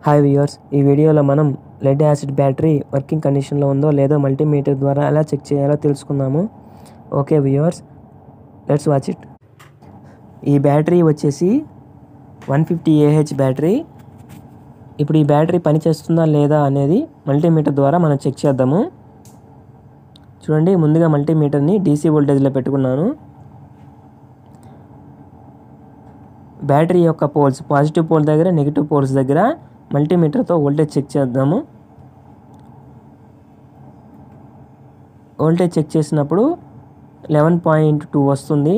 Hi viewers, ఈ వీడియోలో మనం లెడ్ యాసిడ్ బ్యాటరీ వర్కింగ్ కండిషన్లో ఉందో లేదో మల్టీమీటర్ ద్వారా ఎలా చెక్ చేయాలో తెలుసుకుందాము. Okay viewers, let's watch it. ఈ బ్యాటరీ వచ్చేసి 150 Ah బ్యాటరీ. ఇప్పుడు ఈ బ్యాటరీ పనిచేస్తుందా లేదా అనేది మల్టీమీటర్ ద్వారా మనం చెక్ చేద్దాము. చూడండి, ముందుగా మల్టీమీటర్ని DC వోల్టేజ్లో పెట్టుకున్నాను. బ్యాటరీ యొక్క పోల్స్, పాజిటివ్ పోల్ దగ్గర, నెగిటివ్ పోల్స్ దగ్గర మల్టీమీటర్తో వోల్టేజ్ చెక్ చేద్దాము. వోల్టేజ్ చెక్ చేసినప్పుడు 11.2 వస్తుంది.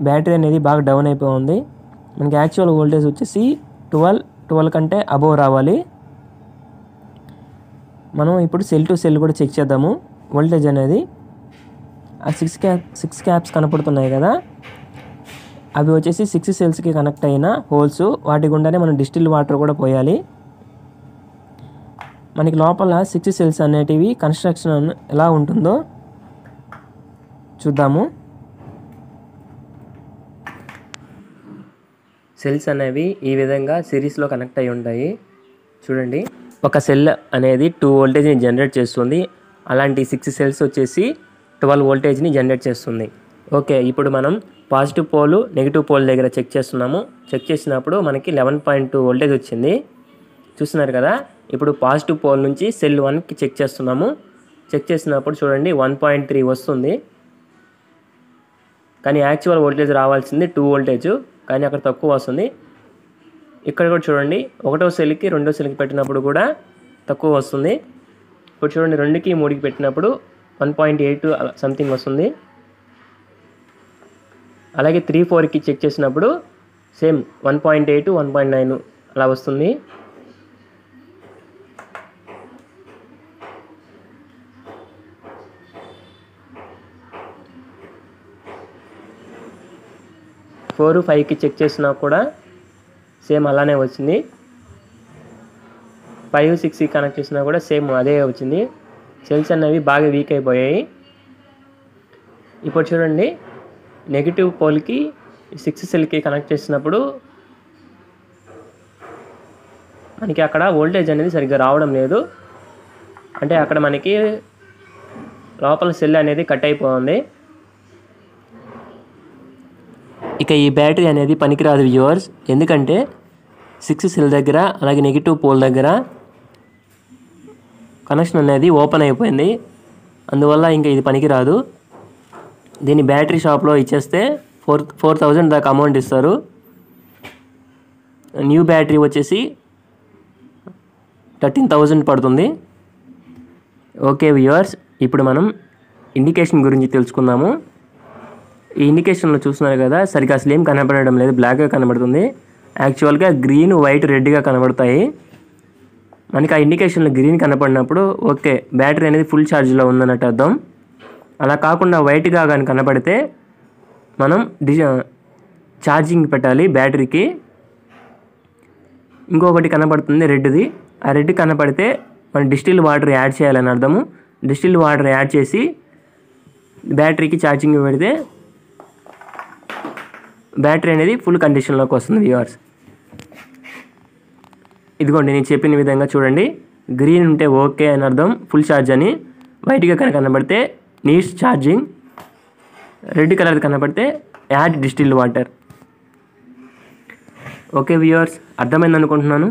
బ్యాటరీ అనేది బాగా డౌన్ అయిపోయింది. మనకి యాక్చువల్ వోల్టేజ్ వచ్చేసి 12 కంటే అబోవ్ రావాలి. మనం ఇప్పుడు సెల్ టు సెల్ కూడా చెక్ చేద్దాము వోల్టేజ్ అనేది. ఆ 6 క్యాప్స్ కనపడుతున్నాయి కదా, అవి వచ్చేసి 6 సెల్స్కి కనెక్ట్ అయిన హోల్స్. వాటి గుండానే మనం డిస్టిల్ వాటర్ కూడా పోయాలి. మనకి లోపల 6 సెల్స్ అనేటివి కన్స్ట్రక్షన్ ఎలా ఉంటుందో చూద్దాము. సెల్స్ అనేవి ఈ విధంగా సిరీస్లో కనెక్ట్ అయి ఉంటాయి. చూడండి, ఒక సెల్ అనేది 2 వోల్టేజ్ని జనరేట్ చేస్తుంది. అలాంటి 6 సెల్స్ వచ్చేసి 12 వోల్టేజ్ని జనరేట్ చేస్తుంది. ఓకే, ఇప్పుడు మనం పాజిటివ్ పోల్, నెగిటివ్ పోల్ దగ్గర చెక్ చేస్తున్నాము. చెక్ చేసినప్పుడు మనకి 11.2 వోల్టేజ్ వచ్చింది. చూస్తున్నారు కదా. ఇప్పుడు పాజిటివ్ పోల్ నుంచి సెల్ 1కి చెక్ చేస్తున్నాము. చెక్ చేసినప్పుడు చూడండి 1.3 వస్తుంది. కానీ యాక్చువల్ వోల్టేజ్ రావాల్సింది 2 వోల్టేజ్, కానీ అక్కడ తక్కువ వస్తుంది. ఇక్కడ కూడా చూడండి, 1వ సెల్కి 2వ సెల్కి పెట్టినప్పుడు కూడా తక్కువ వస్తుంది. ఇప్పుడు చూడండి, 2కి 3కి పెట్టినప్పుడు 1.8 సంథింగ్ వస్తుంది. అలాగే 3, 4కి చెక్ చేసినప్పుడు సేమ్ 1.8, 1.9 అలా వస్తుంది. ఫోర్ 5కి చెక్ చేసినా కూడా సేమ్ అలానే వచ్చింది. 5, 6కి కనెక్ట్ చేసినా కూడా సేమ్ అదే వచ్చింది. సెల్స్ అనేవి బాగా వీక్ అయిపోయాయి. ఇప్పుడు చూడండి, నెగిటివ్ పోల్కి 6 సెల్కి కనెక్ట్ చేసినప్పుడు మనకి అక్కడ వోల్టేజ్ అనేది సరిగ్గా రావడం లేదు. అంటే అక్కడ మనకి లోపల సెల్ అనేది కట్ అయిపోతుంది. ఇక ఈ బ్యాటరీ అనేది పనికిరాదు వ్యూవర్స్, ఎందుకంటే 6 సెల్ దగ్గర అలాగే నెగిటివ్ పోల్ దగ్గర కనెక్షన్ అనేది ఓపెన్ అయిపోయింది. అందువల్ల ఇంకా ఇది పనికిరాదు. దీన్ని బ్యాటరీ షాప్లో ఇచ్చేస్తే 4,000 దాకా అమౌంట్ ఇస్తారు. న్యూ బ్యాటరీ వచ్చేసి 13,000 పడుతుంది. ఓకే వ్యూవర్స్, ఇప్పుడు మనం ఇండికేషన్ గురించి తెలుసుకుందాము. ఈ ఇండికేషన్లో చూస్తున్నారు కదా, సరిగ్గా అసలు ఏం కనబడడం లేదు, బ్లాక్గా కనబడుతుంది. యాక్చువల్గా గ్రీన్, వైట్, రెడ్గా కనబడతాయి. మనకి ఆ ఇండికేషన్లో గ్రీన్ కనపడినప్పుడు ఓకే, బ్యాటరీ అనేది ఫుల్ ఛార్జ్లో ఉందన్నట్టు అర్థం. అలా కాకుండా వైట్గా కానీ కనపడితే మనం ఛార్జింగ్ పెట్టాలి బ్యాటరీకి. ఇంకొకటి కనపడుతుంది రెడ్ది, ఆ రెడ్ కనపడితే మనం డిస్టిల్ వాటర్ యాడ్ చేయాలని అర్థము. డిస్టిల్ వాటర్ యాడ్ చేసి బ్యాటరీకి ఛార్జింగ్ పెడితే బ్యాటరీ అనేది ఫుల్ కండిషన్లోకి వస్తుంది వ్యూవర్స్. ఇదిగోండి, నేను చెప్పిన విధంగా చూడండి, గ్రీన్ ఉంటే ఓకే అని అర్థం, ఫుల్ ఛార్జ్ అని. వైట్గా కనుక కనబడితే నీడ్స్ ఛార్జింగ్, రెడ్ కలర్ కనబడితే add distilled water. Okay viewers, అర్థమైంది అనుకుంటున్నాను.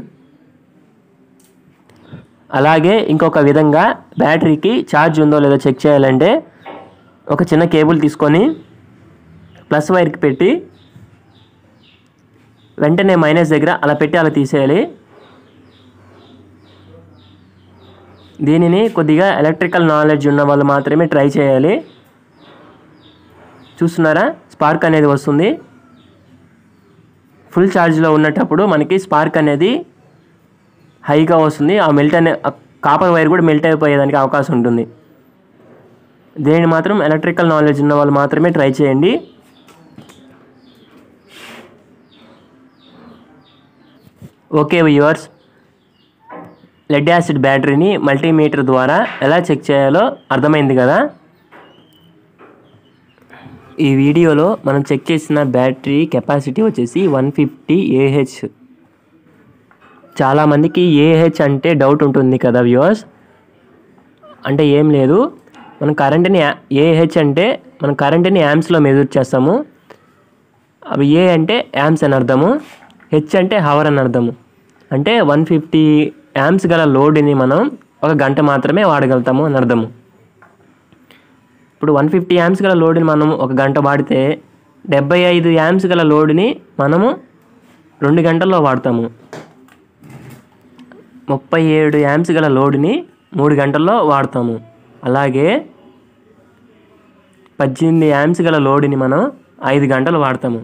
అలాగే ఇంకొక విధంగా బ్యాటరీకి ఛార్జ్ ఉందో లేదో చెక్ చేయాలంటే ఒక చిన్న కేబుల్ తీసుకొని ప్లస్ వైర్కి పెట్టి వెంటనే మైనస్ దగ్గర అలా పెట్టి అలా తీసేయాలి. దీనిని కొద్దిగా ఎలక్ట్రికల్ నాలెడ్జ్ ఉన్న వాళ్ళు మాత్రమే ట్రై చేయాలి. చూస్తున్నారా, స్పార్క్ అనేది వస్తుంది. ఫుల్ ఛార్జ్లో ఉన్నప్పుడు మనకి స్పార్క్ అనేది హైగా వస్తుంది. ఆ కాపర్ వైర్ కూడా మెల్ట్ అయిపోయేదానికి అవకాశం ఉంటుంది. దీనిని మాత్రం ఎలక్ట్రికల్ నాలెడ్జ్ ఉన్న వాళ్ళు మాత్రమే ట్రై చేయండి. ఓకే వ్యూవర్స్, లెడ్ యాసిడ్ బ్యాటరీని మల్టీమీటర్ ద్వారా ఎలా చెక్ చేయాలో అర్థమైంది కదా. ఈ వీడియోలో మనం చెక్ చేసిన బ్యాటరీ కెపాసిటీ వచ్చేసి 150 Ah. చాలామందికి ఏహెచ్ అంటే డౌట్ ఉంటుంది కదా వ్యూవర్స్. అంటే ఏం లేదు, మనం కరెంట్ని ఏహెచ్ అంటే మనం కరెంట్ని యాంప్స్లో మెజర్ చేస్తాము. అవి ఏ అంటే యాంప్స్ అని అర్థము, హెచ్ అంటే హవర్ అని అర్థము. అంటే 150 యాంప్స్ గల లోడ్ని మనం 1 గంట మాత్రమే వాడగలుగుతాము అని అర్థము. ఇప్పుడు 150 యాంప్స్ గల లోడ్ని మనం 1 గంట వాడితే 75 యాంప్స్ గల లోడ్ని మనము 2 గంటల్లో వాడతాము. 37 యాంప్స్ గల లోడ్ని 3 గంటల్లో వాడతాము. అలాగే 18 యాంప్స్ గల లోడ్ని మనం 5 గంటలు వాడతాము.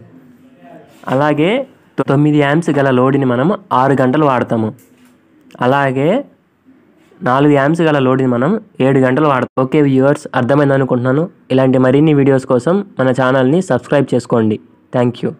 అలాగే 9 యాంప్స్ గల లోడ్ని మనం 6 గంటలు వాడతాము. అలాగే 4 యాంప్స్ గల లోడ్ని మనం 7 గంటలు వాడతాం. ఓకే వ్యూవర్స్, అర్థమైంది అనుకుంటున్నాను. ఇలాంటి మరిన్ని వీడియోస్ కోసం మన ఛానల్ని సబ్స్క్రైబ్ చేసుకోండి. Thank you.